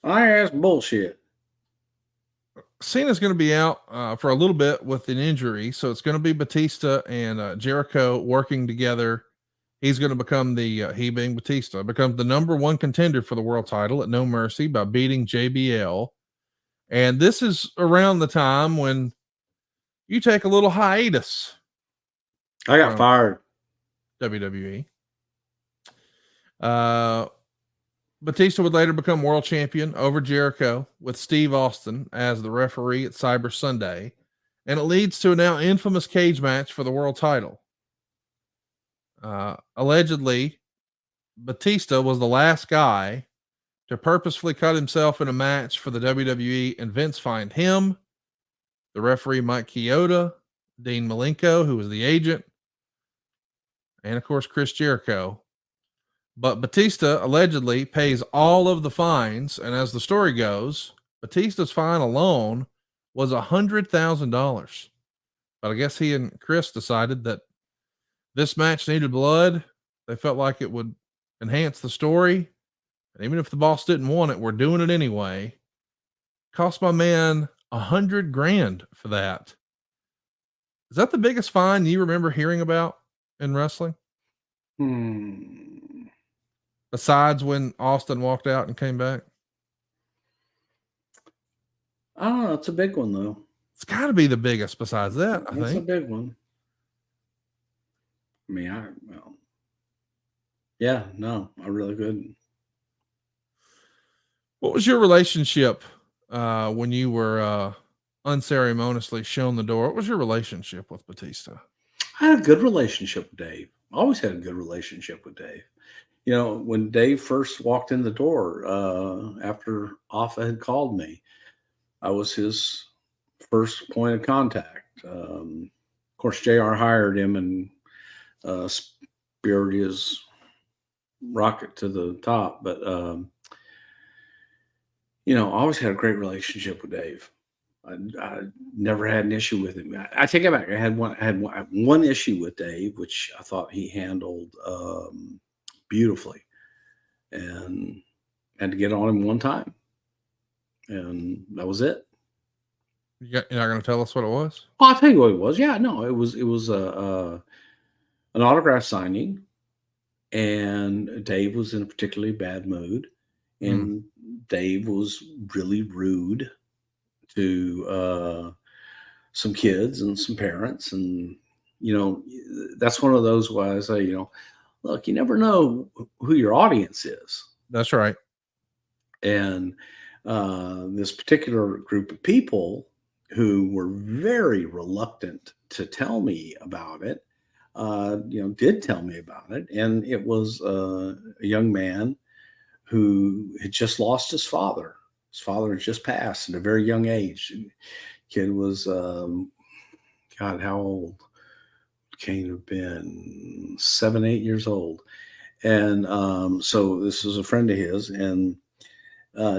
That's bullshit. Cena's going to be out for a little bit with an injury, so it's going to be Batista and Jericho working together. He's going to become he being Batista, becomes the number one contender for the world title at No Mercy by beating JBL. And this is around the time when you take a little hiatus. I got fired. WWE. Batista would later become world champion over Jericho with Steve Austin as the referee at Cyber Sunday. And it leads to a now infamous cage match for the world title. Allegedly, Batista was the last guy to purposefully cut himself in a match for the WWE, and Vince fined him, the referee Mike Chioda, Dean Malenko, who was the agent, and of course Chris Jericho. But Batista allegedly pays all of the fines, and as the story goes, Batista's fine alone was $100,000. But I guess he and Chris decided that this match needed blood. They felt like it would enhance the story. And even if the boss didn't want it, we're doing it anyway. Cost my man $100,000 for that. Is that the biggest fine you remember hearing about in wrestling? Besides when Austin walked out and came back? I don't know. It's a big one, though. It's got to be the biggest besides that, I think. It's a big one. I mean, I really couldn't. What was your relationship when you were unceremoniously shown the door? What was your relationship with Batista? I had a good relationship with Dave. I always had a good relationship with Dave. You know, when Dave first walked in the door after Alpha had called me, I was his first point of contact. Of course, JR hired him and speared his rocket to the top. But, I always had a great relationship with Dave. I never had an issue with him. I take it back. I had one issue with Dave, which I thought he handled beautifully, and had to get on him one time, and that was it. You're not going to tell us what it was? Well, I'll tell you what it was. Yeah, no, it was an autograph signing, and Dave was in a particularly bad mood, and Dave was really rude to some kids and some parents, and that's one of those why I say, look, you never know who your audience is. That's right. And this particular group of people who were very reluctant to tell me about it, did tell me about it. And it was a young man who had just lost his father. His father had just passed at a very young age. The kid was, God, how old? Can't have been 7, 8 years old. And so this was a friend of his, and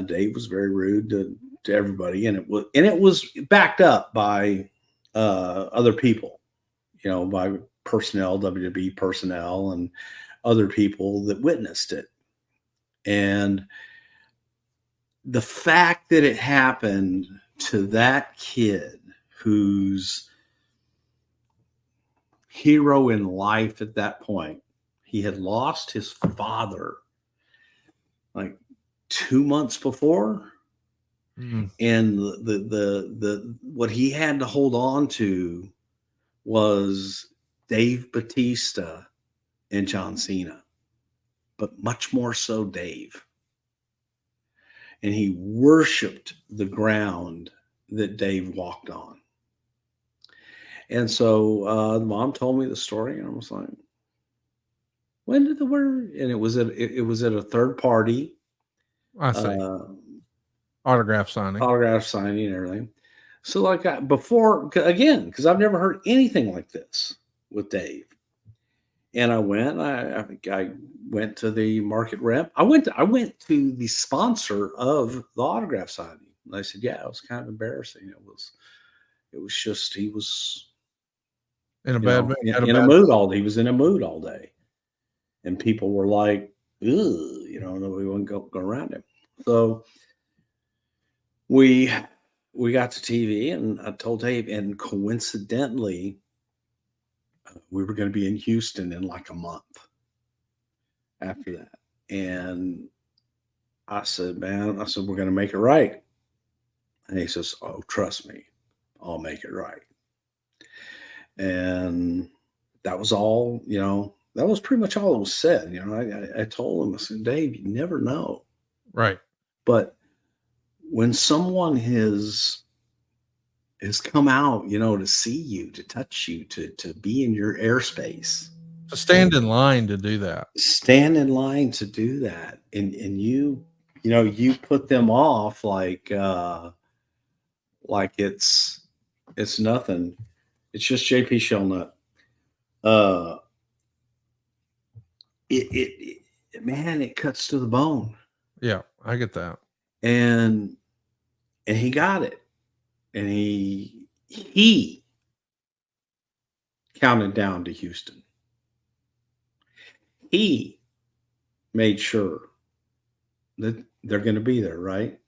Dave was very rude to everybody, and it was backed up by other people, by personnel, WWE personnel, and other people that witnessed it. And the fact that it happened to that kid whose hero in life at that point, he had lost his father like 2 months before. And the what he had to hold on to was Dave Batista and John Cena, but much more so Dave. And he worshiped the ground that Dave walked on. And so the mom told me the story, and I was like, when did the word? And it was at a third party. I see. Autograph signing and everything. So like before, again, because I've never heard anything like this with Dave. And I went. I went to the market rep. I went to the sponsor of the autograph signing. And I said, "Yeah, it was kind of embarrassing. It was just he was in a bad mood. In a mood all day. He was in a mood all day, and people were like, ugh, nobody wouldn't go around him. So we got to TV, and I told Dave, and coincidentally, we were going to be in Houston in like a month after that. And I said, man, I said, we're going to make it right. And he says, oh, trust me, I'll make it right. And that was all, that was pretty much all that was said. I told him, I said, Dave, you never know. Right. But when someone has come out, to see you, to touch you, to be in your airspace, To stand in line to do that. stand in line to do that, and you put them off like it's nothing. It's just JP Shellnut. Uh, man, it cuts to the bone, Yeah, I get that. and he got it, and he counted down to Houston. He made sure that they're going to be there, right?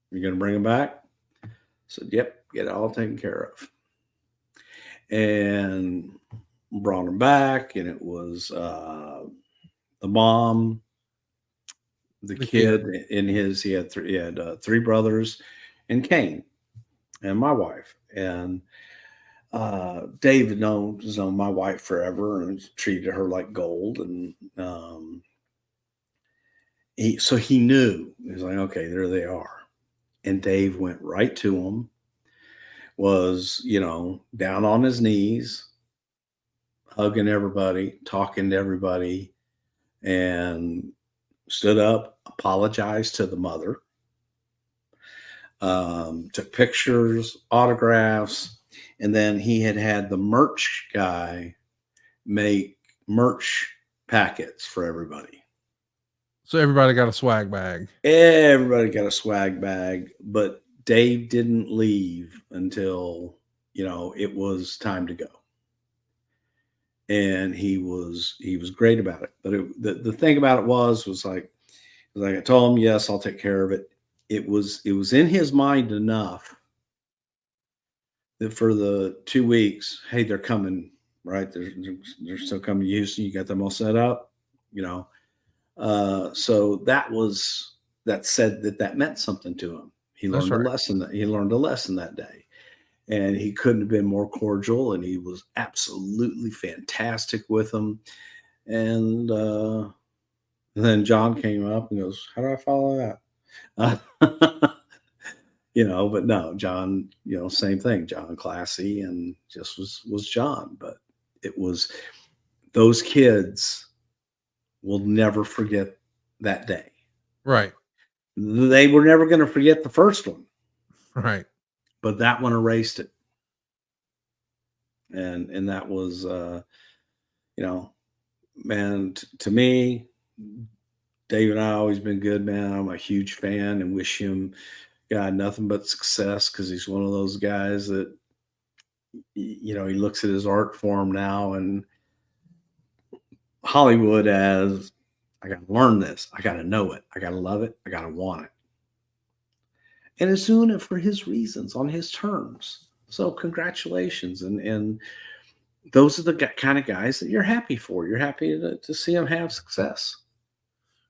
You're going to bring them back? I said, yep, get it all taken care of. And brought them back, and it was the mom, the kid, in his, he had three brothers, and Kane, and my wife. And David knows my wife forever and treated her like gold. And he knew. He was like, okay, there they are. And Dave went right to them, was, down on his knees, hugging everybody, talking to everybody, and stood up, apologized to the mother, took pictures, autographs, and then he had the merch guy make merch packets for everybody. So everybody got a swag bag. Everybody got a swag bag, but Dave didn't leave until, it was time to go. And he was great about it. But the thing about it was like I told him, yes, I'll take care of it. It was in his mind enough that for the 2 weeks, hey, they're coming, right? They're still coming to Houston. You got them all set up, so that said that meant something to him. He learned a lesson that day, and he couldn't have been more cordial, and he was absolutely fantastic with them. And then John came up and goes, how do I follow that? But no, John, same thing. John classy and just was John. But it was, those kids will never forget that day. Right. They were never going to forget the first one. Right. But that one erased it. And that was, man, to me, Dave and I always been good, man. I'm a huge fan and wish him, God, nothing but success, because he's one of those guys that, he looks at his art form now and Hollywood as, I got to learn this. I got to know it. I got to love it. I got to want it. And is doing it for his reasons, on his terms. So congratulations. And those are the kind of guys that you're happy for. You're happy to see them have success.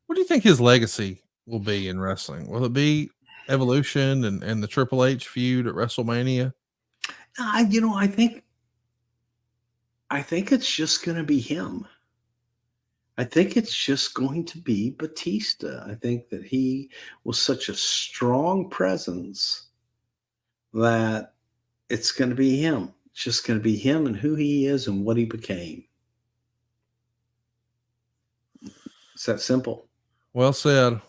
What do you think his legacy will be in wrestling? Will it be Evolution and the Triple H feud at WrestleMania? I think it's just going to be him. I think it's just going to be Batista. I think that he was such a strong presence that it's going to be him. It's just going to be him and who he is and what he became. It's that simple. Well said.